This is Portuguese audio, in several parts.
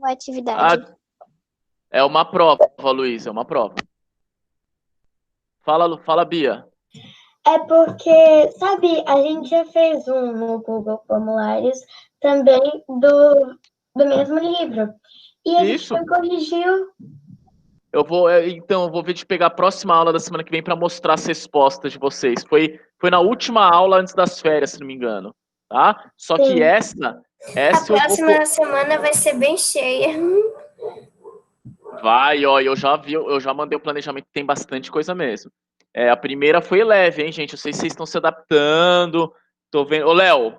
a atividade? Ah, é uma prova, Luiz, é uma prova. Fala, Bia. É porque, sabe, a gente já fez um no Google Formulários também do mesmo livro. E a gente Isso. não corrigiu. Então, eu vou ver de pegar a próxima aula da semana que vem para mostrar as respostas de vocês. Foi na última aula antes das férias, se não me engano, tá? Só que Sim. essa A eu vou... próxima semana vai ser bem cheia. Vai, ó, eu já mandei o planejamento, tem bastante coisa mesmo. A primeira foi leve, hein, gente? Eu sei se vocês estão se adaptando. Tô vendo. Ô, Léo,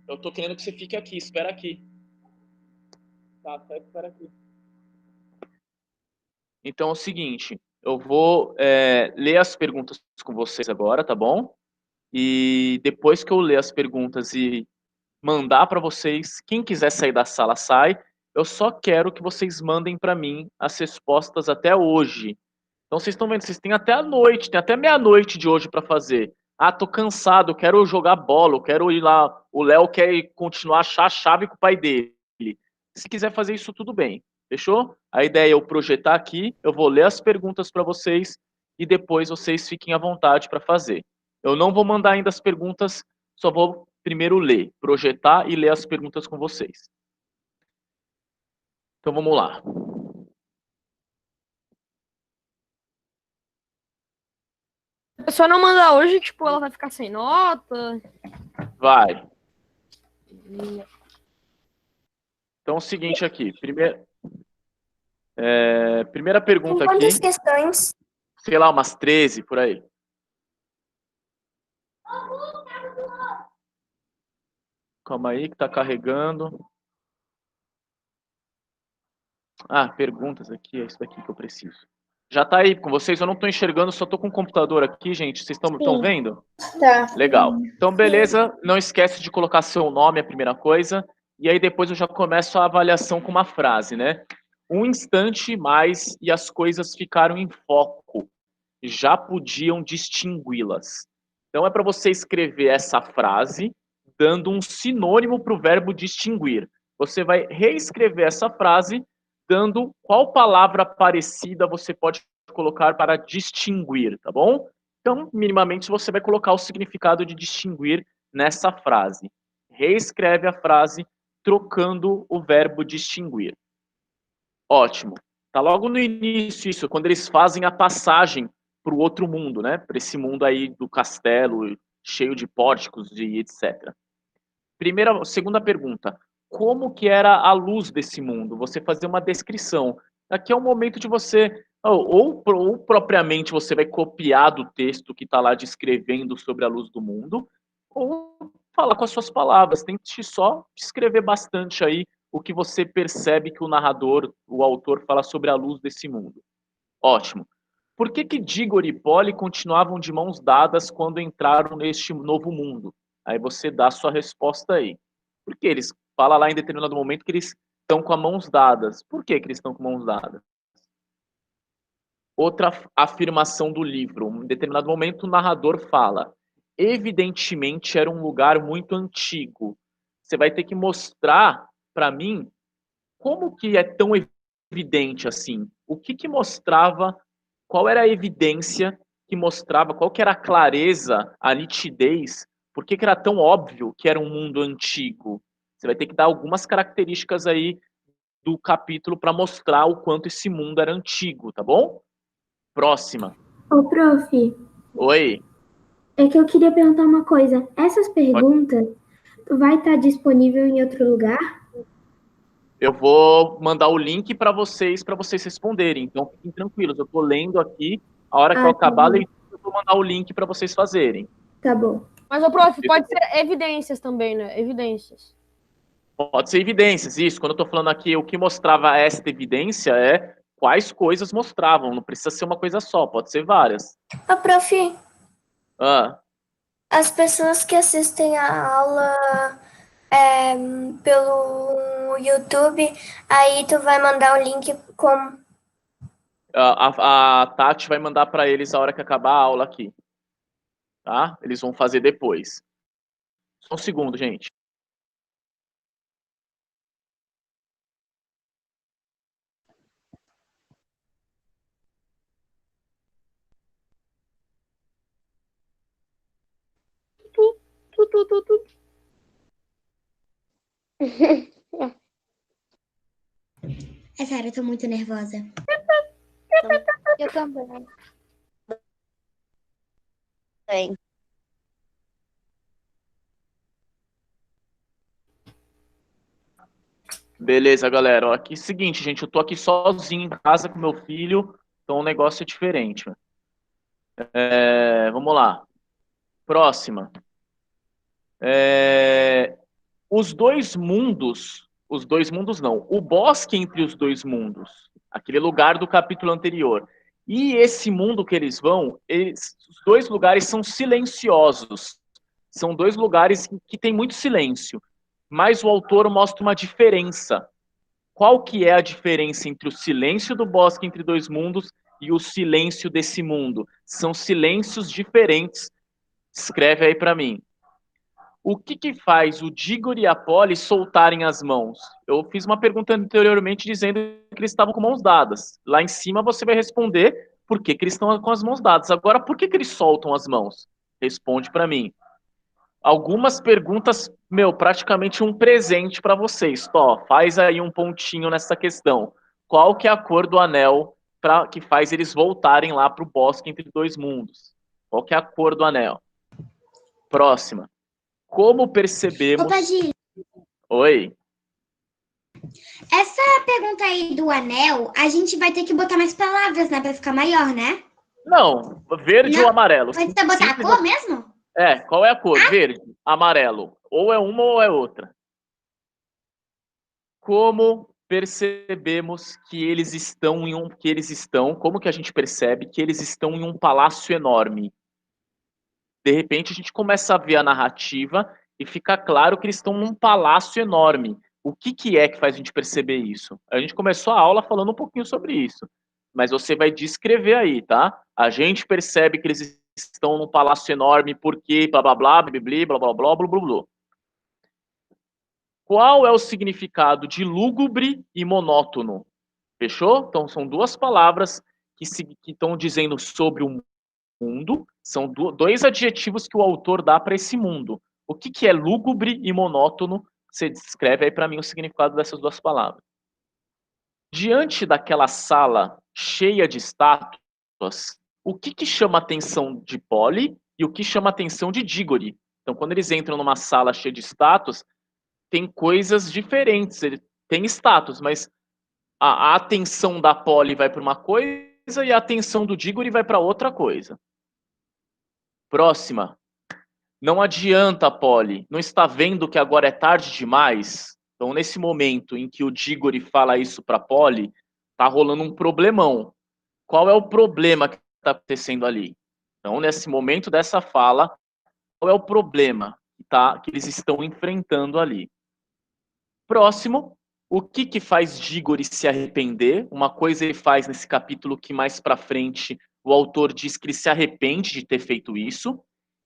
eu tô querendo que você fique aqui, espera aqui. Tá, espera aqui. Então é o seguinte, eu vou ler as perguntas com vocês agora, tá bom? E depois que eu ler as perguntas e mandar para vocês, quem quiser sair da sala sai. Eu só quero que vocês mandem para mim as respostas até hoje. Então vocês estão vendo, vocês têm até a noite, tem até meia-noite de hoje para fazer. Ah, tô cansado, eu quero jogar bola, eu quero ir lá. O Léo quer continuar a achar a chave com o pai dele. Se quiser fazer isso, tudo bem. Fechou? A ideia é eu projetar aqui, eu vou ler as perguntas para vocês e depois vocês fiquem à vontade para fazer. Eu não vou mandar ainda as perguntas, só vou primeiro ler, projetar e ler as perguntas com vocês. Então vamos lá. Se a pessoa não mandar hoje, tipo, ela vai ficar sem nota. Vai. Então é o seguinte aqui. Primeira pergunta Tem quantas aqui. questões? Sei lá, umas 13 por aí. Calma aí que tá carregando. Ah, perguntas aqui, é isso daqui que eu preciso. Já tá aí com vocês? Eu não tô enxergando, só tô com o computador aqui, gente. Vocês estão vendo? Tá. Legal. Então, beleza. Não esquece de colocar seu nome, a primeira coisa. E aí depois eu já começo a avaliação com uma frase, né? Um instante mais e as coisas ficaram em foco. Já podiam distingui-las. Então é para você escrever essa frase dando um sinônimo para o verbo distinguir. Você vai reescrever essa frase dando qual palavra parecida você pode colocar para distinguir, tá bom? Então, minimamente, você vai colocar o significado de distinguir nessa frase. Reescreve a frase trocando o verbo distinguir. Ótimo. Tá logo no início isso, quando eles fazem a passagem para o outro mundo, né? Para esse mundo aí do castelo, cheio de pórticos e etc. Segunda pergunta. Como que era a luz desse mundo? Você fazer uma descrição. Aqui é o momento de você, ou propriamente você vai copiar do texto que está lá descrevendo sobre a luz do mundo, ou falar com as suas palavras. Tente só escrever bastante aí o que você percebe que o narrador, o autor, fala sobre a luz desse mundo. Ótimo. Por que Digor e Polly continuavam de mãos dadas quando entraram neste novo mundo? Aí você dá a sua resposta aí. Porque eles falam lá em determinado momento que eles estão com as mãos dadas. Por que eles estão com mãos dadas? Outra afirmação do livro. Em determinado momento o narrador fala: evidentemente era um lugar muito antigo. Você vai ter que mostrar para mim como que é tão evidente assim. O que mostrava, qual era a evidência que mostrava, qual que era a clareza, a nitidez, por que era tão óbvio que era um mundo antigo? Você vai ter que dar algumas características aí do capítulo para mostrar o quanto esse mundo era antigo, tá bom? Próxima. Ô, prof, Oi. é que eu queria perguntar uma coisa. Essas perguntas vai estar disponível em outro lugar? Eu vou mandar o link para vocês responderem. Então fiquem tranquilos. Eu estou lendo aqui. A hora que eu acabar a leitura, eu vou mandar o link para vocês fazerem. Tá bom. Mas, ô, prof, pode ser evidências também, né? Evidências. Pode ser evidências, isso. Quando eu estou falando aqui, o que mostrava esta evidência é quais coisas mostravam. Não precisa ser uma coisa só, pode ser várias. Ô, prof, Ah, as pessoas que assistem a aula pelo YouTube, aí tu vai mandar o link como? a Tati vai mandar para eles a hora que acabar a aula aqui. Tá? Eles vão fazer depois. Só um segundo, gente. É sério, eu tô muito nervosa. Eu também. Beleza, galera. Ó, aqui, seguinte, gente, eu tô aqui sozinho em casa com meu filho, então o negócio é diferente. Vamos lá. Próxima. Os dois mundos não, o bosque entre os dois mundos, aquele lugar do capítulo anterior. E esse mundo que eles vão, os dois lugares são silenciosos. São dois lugares que tem muito silêncio. Mas o autor mostra uma diferença. Qual que é a diferença entre o silêncio do bosque entre dois mundos e o silêncio desse mundo? São silêncios diferentes. Escreve aí para mim. O que faz o Diggory e a Polly soltarem as mãos? Eu fiz uma pergunta anteriormente dizendo que eles estavam com mãos dadas. Lá em cima você vai responder por que eles estão com as mãos dadas. Agora, por que eles soltam as mãos? Responde para mim. Algumas perguntas, praticamente um presente para vocês. Faz aí um pontinho nessa questão. Qual que é a cor do anel que faz eles voltarem lá para o bosque entre dois mundos? Qual que é a cor do anel? Próxima. Como percebemos... Opa, Gi, Oi. essa pergunta aí do anel, a gente vai ter que botar mais palavras, né? Pra ficar maior, né? Não, verde ou amarelo. Vai ter que botar a cor mesmo? Qual é a cor? Verde, amarelo. Ou é uma ou é outra. Como percebemos que eles estão como que a gente percebe que eles estão em um palácio enorme? De repente a gente começa a ver a narrativa e fica claro que eles estão num palácio enorme. O que é que faz a gente perceber isso? A gente começou a aula falando um pouquinho sobre isso, mas você vai descrever aí, tá? A gente percebe que eles estão num palácio enorme porque blá blá blá, blá blá blá blá blá blá blá. Qual é o significado de lúgubre e monótono? Fechou? Então são duas palavras que estão dizendo sobre o mundo, são dois adjetivos que o autor dá para esse mundo. O que é lúgubre e monótono? Você descreve aí para mim o significado dessas duas palavras. Diante daquela sala cheia de estátuas, o que chama a atenção de Polly e o que chama a atenção de Diggory? Então, quando eles entram numa sala cheia de estátuas, tem coisas diferentes. Ele tem estátuas, mas a atenção da Polly vai para uma coisa e a atenção do Diggory vai para outra coisa. Próxima. Não adianta, Polly. Não está vendo que agora é tarde demais? Então, nesse momento em que o Diggory fala isso para Polly, tá rolando um problemão. Qual é o problema que está acontecendo ali? Então, nesse momento dessa fala, qual é o problema que eles estão enfrentando ali? Próximo. O que faz Diggory se arrepender? Uma coisa ele faz nesse capítulo que mais para frente o autor diz que ele se arrepende de ter feito isso.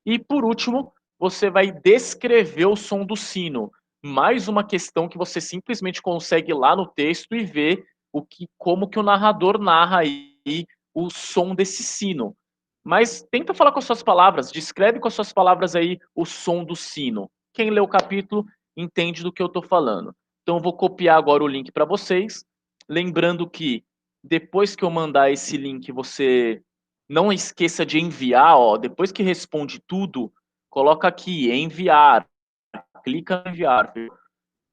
E por último, você vai descrever o som do sino. Mais uma questão que você simplesmente consegue ir lá no texto e ver como que o narrador narra aí o som desse sino. Mas tenta falar com as suas palavras, descreve com as suas palavras aí o som do sino. Quem lê o capítulo entende do que eu estou falando. Então eu vou copiar agora o link para vocês, lembrando que depois que eu mandar esse link, você não esqueça de enviar, depois que responde tudo, coloca aqui, enviar, clica em enviar.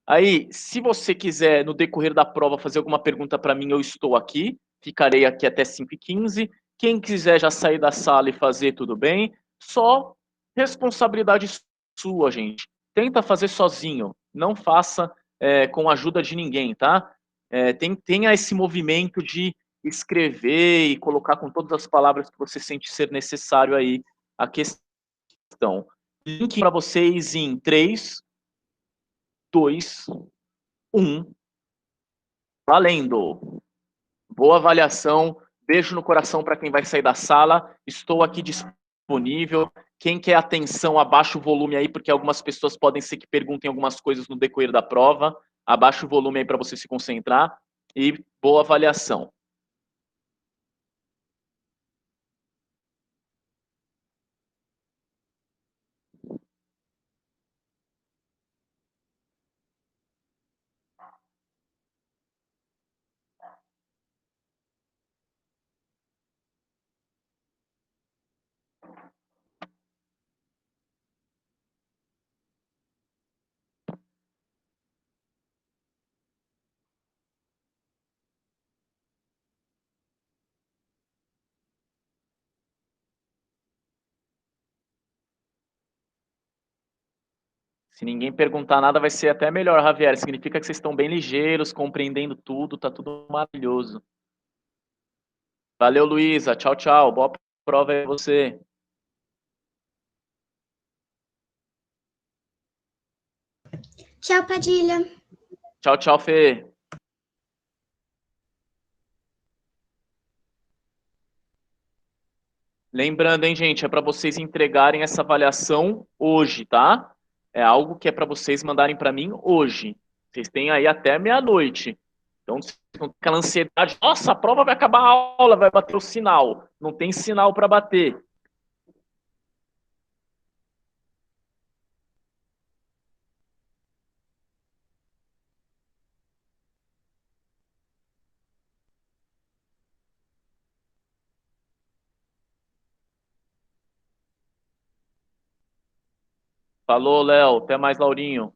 Aí, se você quiser, no decorrer da prova, fazer alguma pergunta para mim, eu estou aqui, ficarei aqui até 5h15. Quem quiser já sair da sala e fazer, tudo bem. Só responsabilidade sua, gente. Tenta fazer sozinho, não faça com a ajuda de ninguém, tá? Tenha esse movimento de escrever e colocar com todas as palavras que você sente ser necessário aí a questão. Link para vocês em 3, 2, 1. Valendo! Boa avaliação. Beijo no coração para quem vai sair da sala. Estou aqui disponível. Quem quer atenção, abaixa o volume aí, porque algumas pessoas podem ser que perguntem algumas coisas no decorrer da prova. Abaixa o volume aí para você se concentrar. E boa avaliação. Se ninguém perguntar nada, vai ser até melhor, Javier. Significa que vocês estão bem ligeiros, compreendendo tudo, tá tudo maravilhoso. Valeu, Luísa. Tchau, tchau. Boa prova aí pra você. Tchau, Padilha. Tchau, tchau, Fê. Lembrando, hein, gente, é para vocês entregarem essa avaliação hoje, tá? É algo que é para vocês mandarem para mim hoje. Vocês têm aí até meia-noite. Então, vocês não tem aquela ansiedade. Nossa, a prova vai acabar a aula, vai bater o sinal. Não tem sinal para bater. Falou, Léo. Até mais, Laurinho.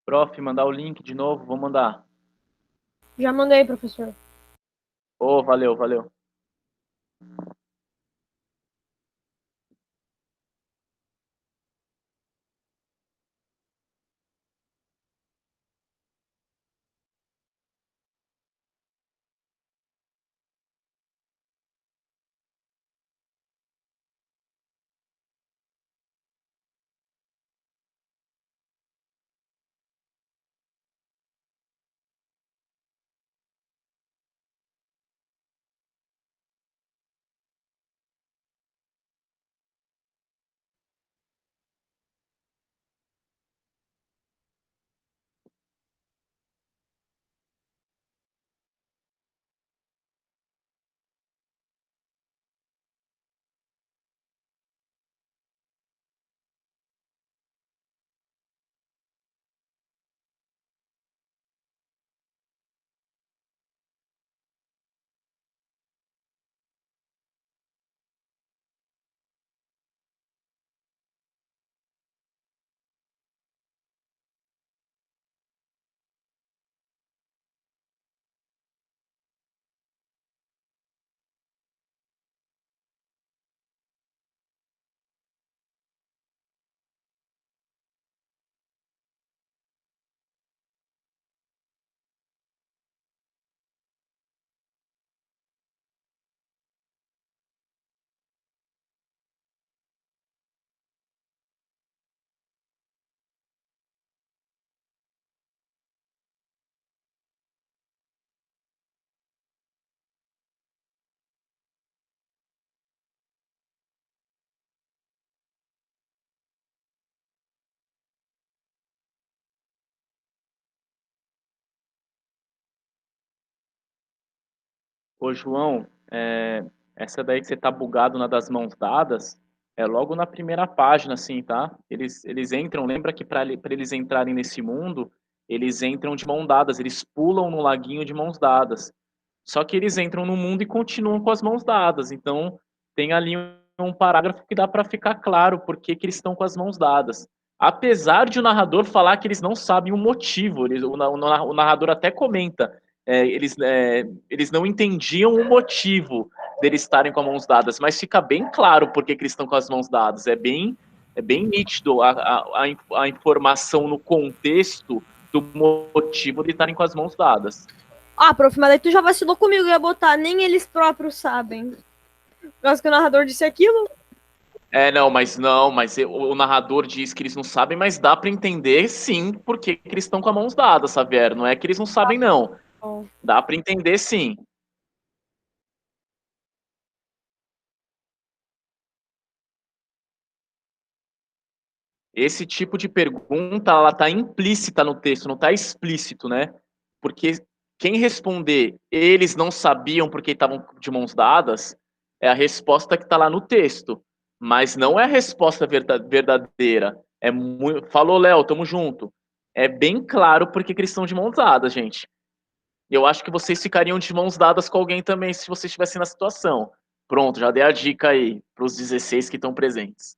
Prof, mandar o link de novo, vou mandar. Já mandei, professor. Ô, valeu, valeu. Ô, João, essa daí que você tá bugado na das mãos dadas, é logo na primeira página, assim, tá? Eles entram, lembra que para eles entrarem nesse mundo, eles entram de mão dadas, eles pulam no laguinho de mãos dadas. Só que eles entram no mundo e continuam com as mãos dadas. Então, tem ali um parágrafo que dá para ficar claro por que que eles estão com as mãos dadas. Apesar de o narrador falar que eles não sabem o motivo, o narrador até comenta, eles não entendiam o motivo deles estarem com as mãos dadas, mas fica bem claro por que que eles estão com as mãos dadas. É bem nítido a informação no contexto do motivo de estarem com as mãos dadas. Ah, prof, mas aí tu já vacilou comigo, eu ia botar, nem eles próprios sabem. Por causa que o narrador disse aquilo. O narrador diz que eles não sabem, mas dá para entender sim por que que eles estão com as mãos dadas, Xavier. Não é que eles não sabem, não. Bom. Dá para entender sim. Esse tipo de pergunta, ela tá implícita no texto, não tá explícito, né? Porque quem responder eles não sabiam porque estavam de mãos dadas é a resposta que tá lá no texto, mas não é a resposta verdadeira. Falou, Léo, tamo junto. É bem claro porque que eles estão de mãos dadas, gente. Eu acho que vocês ficariam de mãos dadas com alguém também se vocês estivessem na situação. Pronto, já dei a dica aí para os 16 que estão presentes.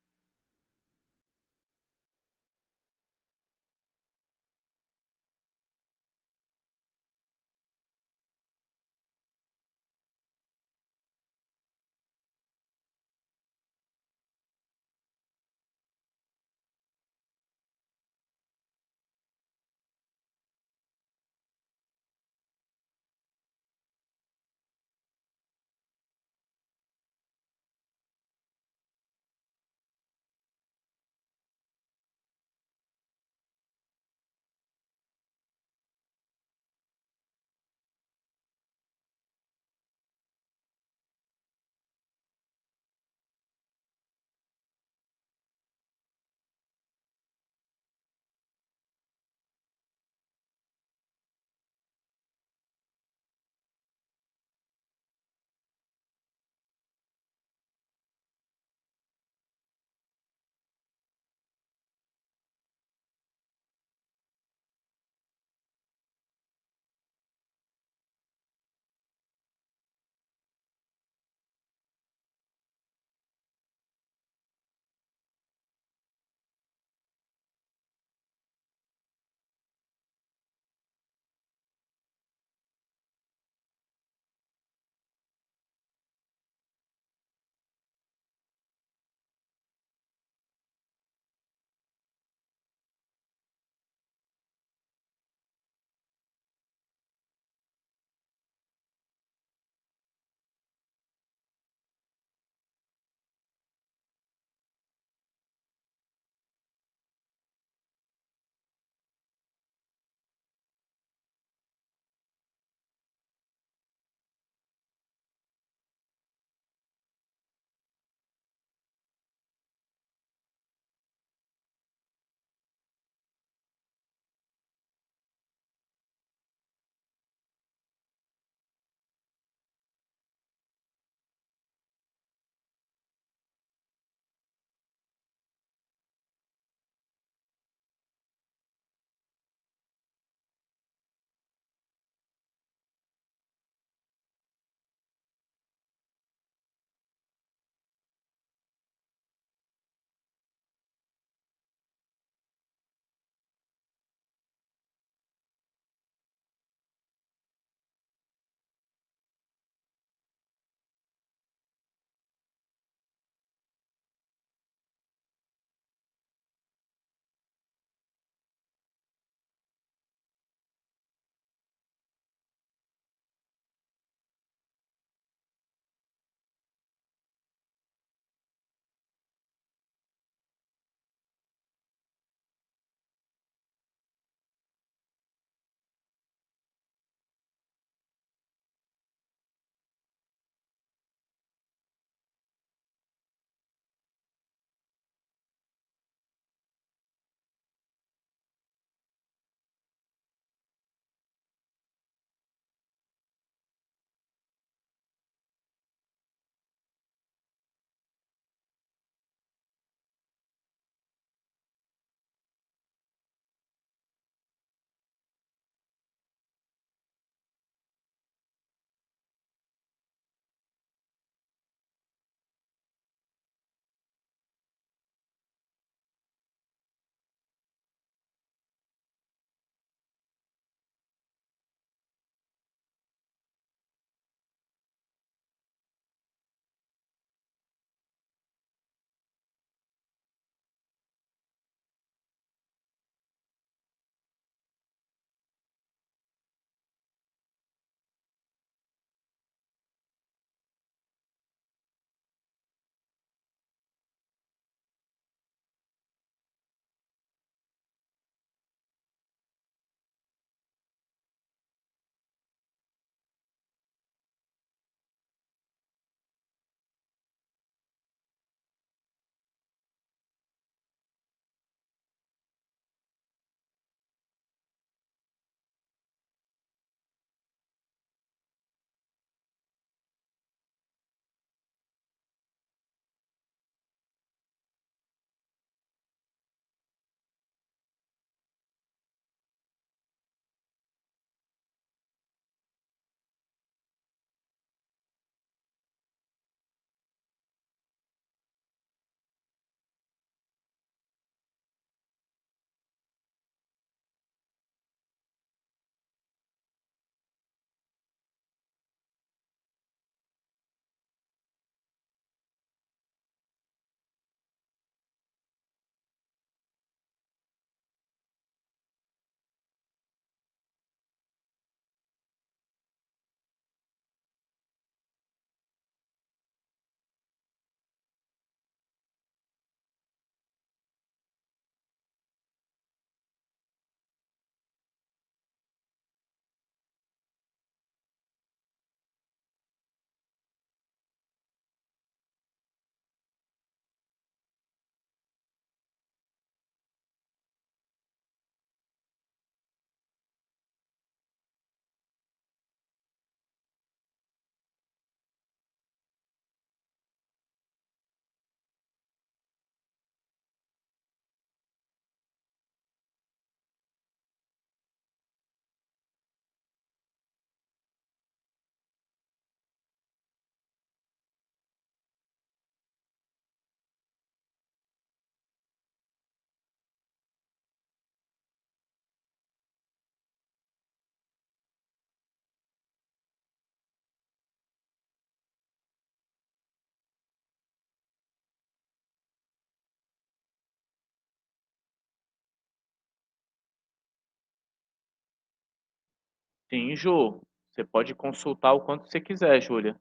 Sim, Ju, você pode consultar o quanto você quiser, Júlia.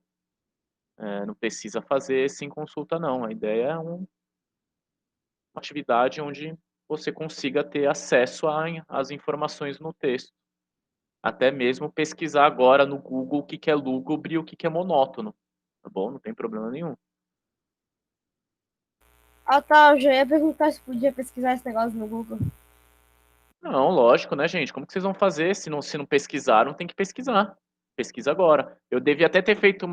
Não precisa fazer sem consulta, não. A ideia é uma atividade onde você consiga ter acesso às informações no texto. Até mesmo pesquisar agora no Google o que que é lúgubre e o que que é monótono. Tá bom? Não tem problema nenhum. Ah, tá. Eu já ia perguntar se podia pesquisar esse negócio no Google. Não, lógico, né, gente? Como que vocês vão fazer se não pesquisaram, tem que pesquisar. Pesquisa agora. Eu devia até ter feito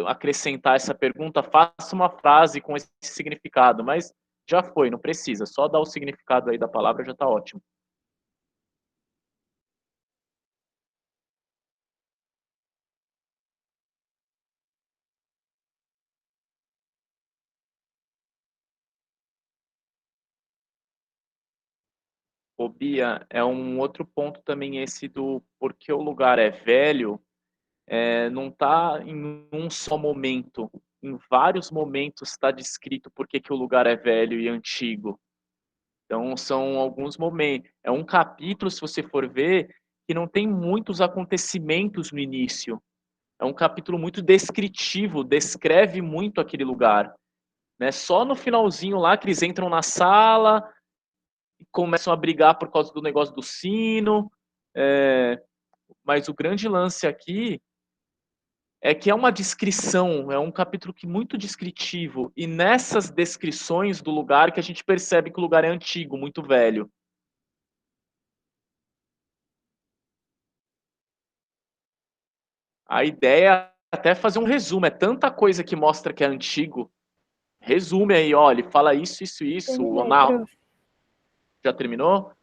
acrescentar essa pergunta, faça uma frase com esse significado, mas já foi, não precisa. Só dar o significado aí da palavra já tá ótimo. Ô, Bia, é um outro ponto também esse do porque o lugar é velho, não está em um só momento. Em vários momentos está descrito por que que o lugar é velho e antigo. Então, são alguns momentos. É um capítulo, se você for ver, que não tem muitos acontecimentos no início. É um capítulo muito descritivo, descreve muito aquele lugar. Né? Só no finalzinho lá que eles entram na sala e começam a brigar por causa do negócio do sino. Mas o grande lance aqui é que é uma descrição, é um capítulo que muito descritivo. E nessas descrições do lugar que a gente percebe que o lugar é antigo, muito velho. A ideia é até fazer um resumo. É tanta coisa que mostra que é antigo. Resume aí, olha, ele fala isso, isso, isso. Terminei, prof. Já terminou? O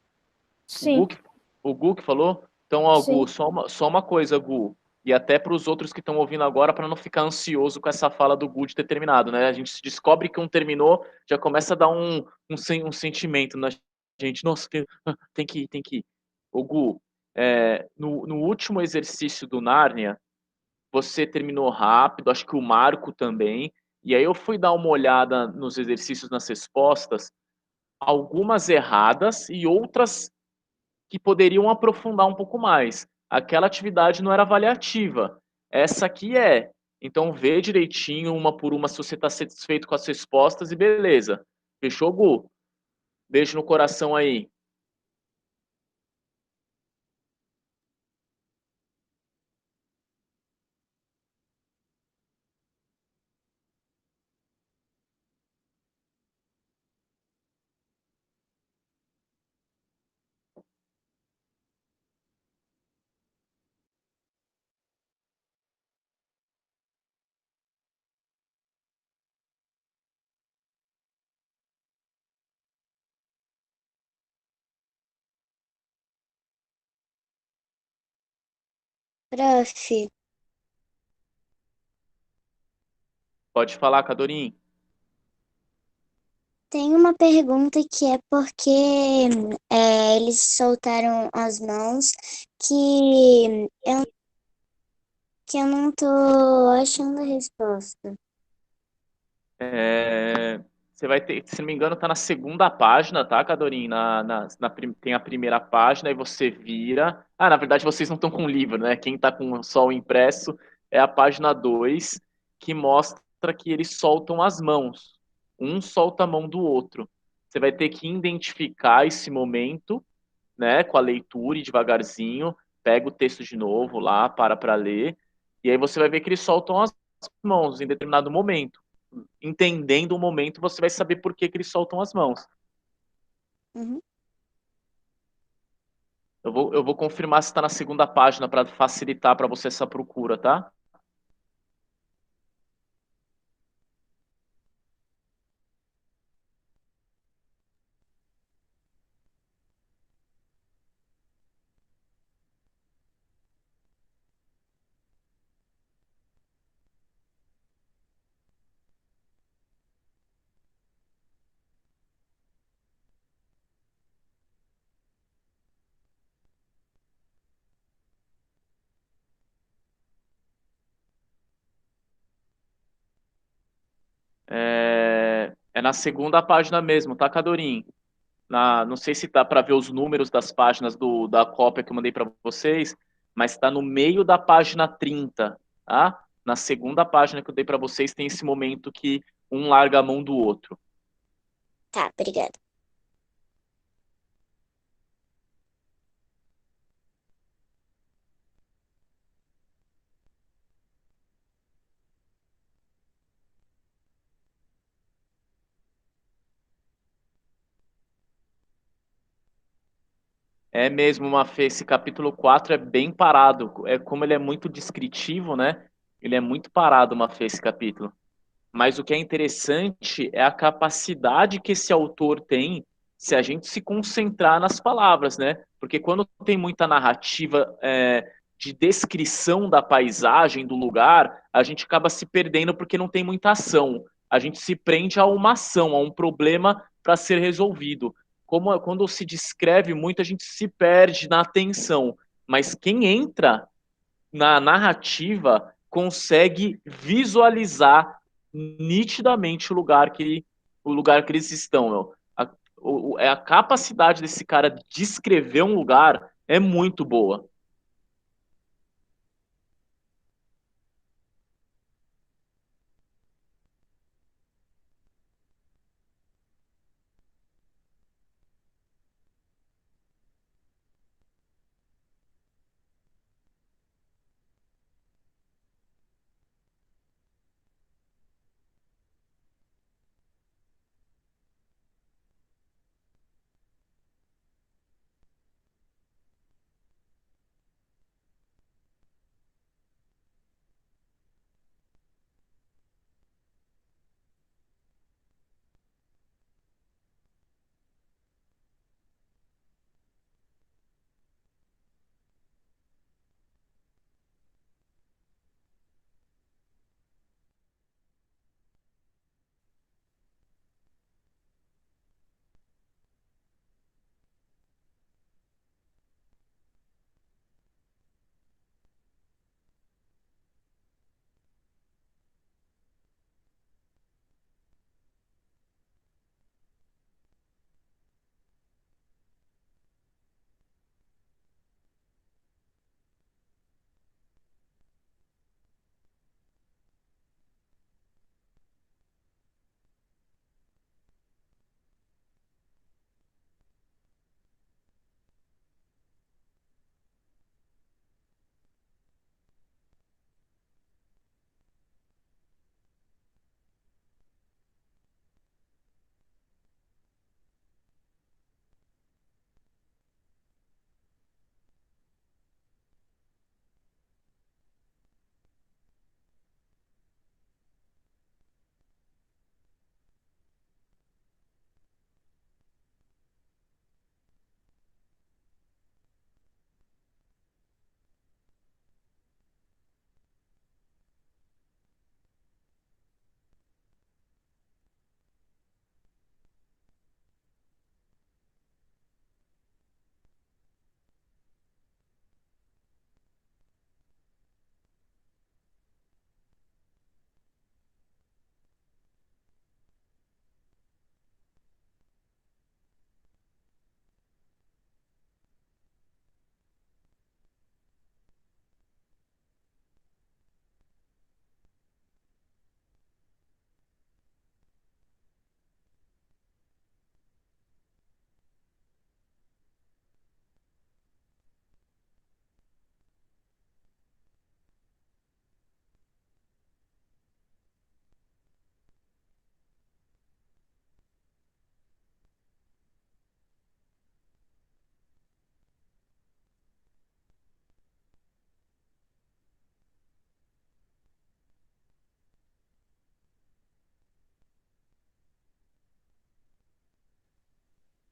Sim, Gu, que- o Gu que falou? Então, ó, Gu, sim. só uma coisa, Gu. E até para os outros que estão ouvindo agora, para não ficar ansioso com essa fala do Gu de ter terminado, né? A gente se descobre que um terminou, já começa a dar um sentimento na gente. Nossa, tem que ir, tem que ir. O Gu, no último exercício do Nárnia, você terminou rápido, acho que o Marco também. E aí eu fui dar uma olhada nos exercícios, nas respostas, algumas erradas e outras que poderiam aprofundar um pouco mais. Aquela atividade não era avaliativa. Essa aqui é. Então vê direitinho, uma por uma, se você está satisfeito com as respostas e beleza. Fechou, Gu? Beijo no coração aí. Prof, Pode falar, Cadorim. tem uma pergunta que é porque eles soltaram as mãos que eu não tô achando a resposta. Você vai ter, se não me engano, tá na segunda página, tá, Cadorim? Tem a primeira página e você vira. Ah, na verdade, vocês não estão com o livro, né? Quem tá com só o impresso é a página 2 que mostra que eles soltam as mãos. Um solta a mão do outro. Você vai ter que identificar esse momento, né, com a leitura e devagarzinho. Pega o texto de novo lá, para ler. E aí você vai ver que eles soltam as mãos em determinado momento. Entendendo o momento, você vai saber por que, que eles soltam as mãos. Uhum. Eu vou confirmar se está na segunda página para facilitar para você essa procura, tá? É na segunda página mesmo, tá, Cadorim? não sei se dá para ver os números das páginas da cópia que eu mandei para vocês, mas está no meio da página 30, tá? Na segunda página que eu dei para vocês tem esse momento que um larga a mão do outro. Tá, obrigada. É mesmo, Mafê, esse capítulo 4 é bem parado. É como ele é muito descritivo, né? Ele é muito parado, Mafê, esse capítulo. Mas o que é interessante é a capacidade que esse autor tem se a gente se concentrar nas palavras, né? Porque quando tem muita narrativa de descrição da paisagem, do lugar, a gente acaba se perdendo porque não tem muita ação. A gente se prende a uma ação, a um problema para ser resolvido. Como quando se descreve muito, a gente se perde na atenção. Mas quem entra na narrativa consegue visualizar nitidamente o lugar que eles estão. Meu. A capacidade desse cara de descrever um lugar é muito boa.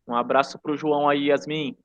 Um abraço para o João aí, Yasmin.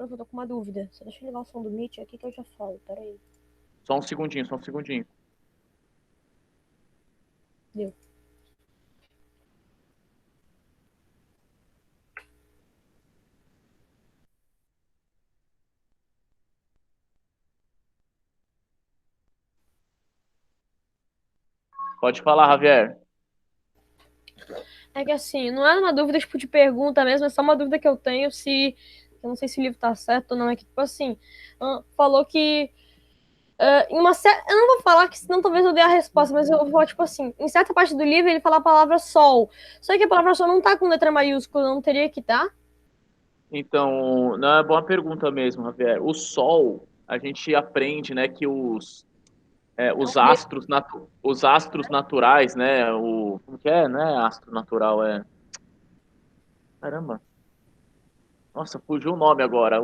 Prof, eu tô com uma dúvida. Só deixa eu ligar o som do Meet aqui que eu já falo. Peraí. Só um segundinho, só um segundinho. Deu. Pode falar, Javier. É que assim, não é uma dúvida tipo de pergunta mesmo, é só uma dúvida que eu tenho se. Eu não sei se o livro tá certo ou não. É que, tipo assim, falou que. Eu não vou falar que senão talvez eu dê a resposta, mas eu vou, tipo assim, em certa parte do livro ele fala a palavra sol. Só que a palavra sol não tá com letra maiúscula, não teria que tá? Então, não é boa pergunta mesmo, Javier. O Sol, a gente aprende, né, que os astros naturais, né, como que é, né, astro natural caramba, nossa, fugiu o nome agora.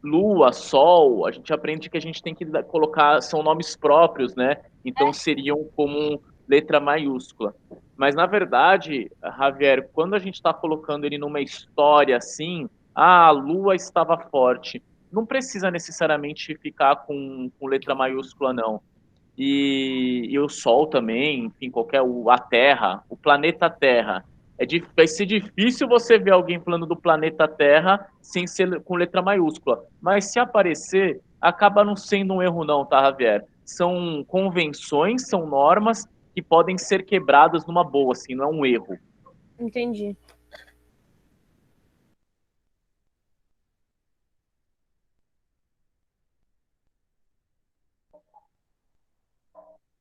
Lua, Sol, a gente aprende que a gente tem que colocar, são nomes próprios, né? Então seriam como letra maiúscula. Mas na verdade, Javier, quando a gente está colocando ele numa história assim, a Lua estava forte, não precisa necessariamente ficar com letra maiúscula, não. E o Sol também, enfim, a Terra, o planeta Terra. Vai ser difícil você ver alguém falando do planeta Terra sem ser com letra maiúscula. Mas se aparecer, acaba não sendo um erro, não, tá, Javier? São convenções, são normas que podem ser quebradas numa boa, assim, não é um erro. Entendi.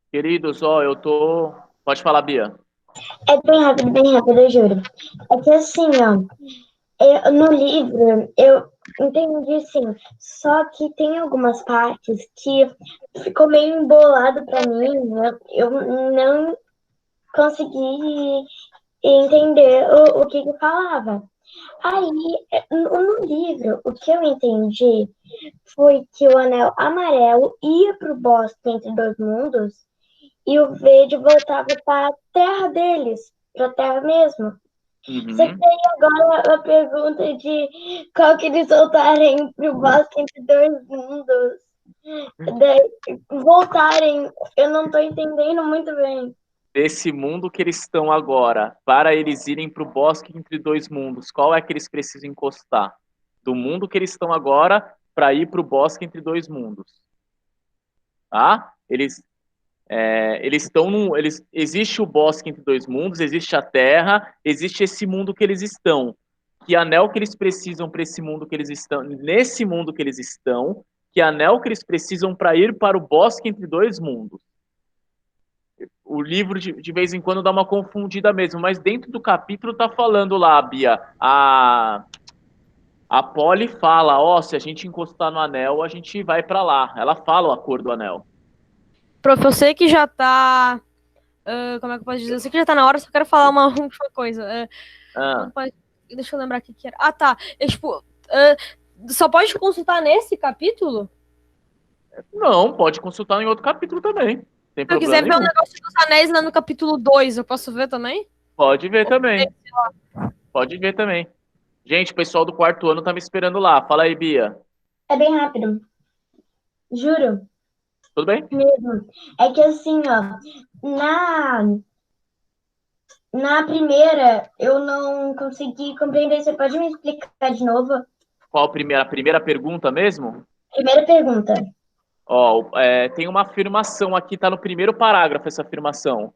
Queridos, Pode falar, Bia. É bem rápido, eu juro. É que assim, ó, no livro eu entendi sim, só que tem algumas partes que ficou meio embolado pra mim, né? Eu não consegui entender o que falava. Aí, no livro, o que eu entendi foi que o anel amarelo ia pro bosque entre dois mundos e o verde voltava para a terra deles, para a terra mesmo. Só que aí agora a pergunta de qual que eles voltarem para o bosque entre dois mundos, voltarem, eu não estou entendendo muito bem. Desse mundo que eles estão agora, para eles irem para o bosque entre dois mundos, qual é que eles precisam encostar? Do mundo que eles estão agora para ir para o bosque entre dois mundos. Tá? Eles estão existe o bosque entre dois mundos, existe a Terra, existe esse mundo que eles estão. Que anel que eles precisam para esse mundo que eles estão, nesse mundo que eles estão, que anel que eles precisam para ir para o bosque entre dois mundos. O livro de vez em quando dá uma confundida mesmo, mas dentro do capítulo tá falando lá, Bia, a Polly fala, se a gente encostar no anel, a gente vai para lá. Ela fala a cor do anel. Prof, eu sei que já tá... como é que eu posso dizer? Eu sei que já tá na hora, só quero falar uma última coisa. Deixa eu lembrar o que era. Ah, tá. Só pode consultar nesse capítulo? Não, pode consultar em outro capítulo também. Se eu quiser ver o negócio dos anéis lá no capítulo 2, eu posso ver também? Pode ver também. Pode ver também. Gente, o pessoal do quarto ano tá me esperando lá. Fala aí, Bia. É bem rápido. Juro. Tudo bem? Mesmo. É que assim, ó, na primeira eu não consegui compreender. Você pode me explicar de novo? Qual a primeira pergunta mesmo? Primeira pergunta. Tem uma afirmação aqui, tá no primeiro parágrafo essa afirmação.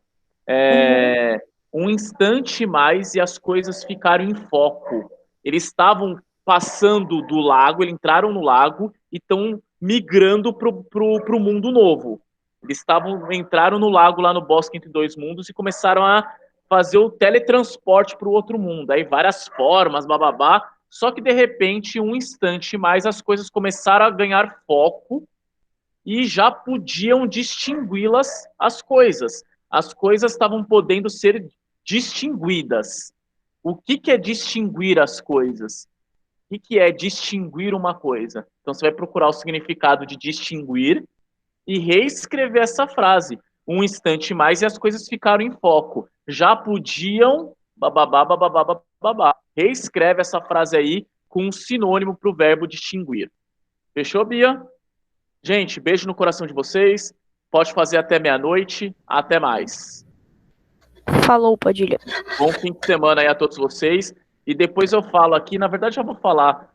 Um instante mais e as coisas ficaram em foco. Eles estavam passando do lago, eles entraram no lago e estão migrando pro mundo novo. Eles entraram no lago lá no bosque entre dois mundos e começaram a fazer o teletransporte para o outro mundo. Aí várias formas, bababá. Só que de repente, um instante mais, as coisas começaram a ganhar foco e já podiam distingui-las as coisas. As coisas estavam podendo ser distinguidas. O que é distinguir as coisas? O que é distinguir uma coisa? Então você vai procurar o significado de distinguir e reescrever essa frase. Um instante mais e as coisas ficaram em foco. Já podiam bababá, bababá, bababá. Reescreve essa frase aí com um sinônimo para o verbo distinguir. Fechou, Bia? Gente, beijo no coração de vocês. Pode fazer até meia-noite. Até mais. Falou, Padilha. Bom fim de semana aí a todos vocês. E depois eu falo aqui, na verdade já vou falar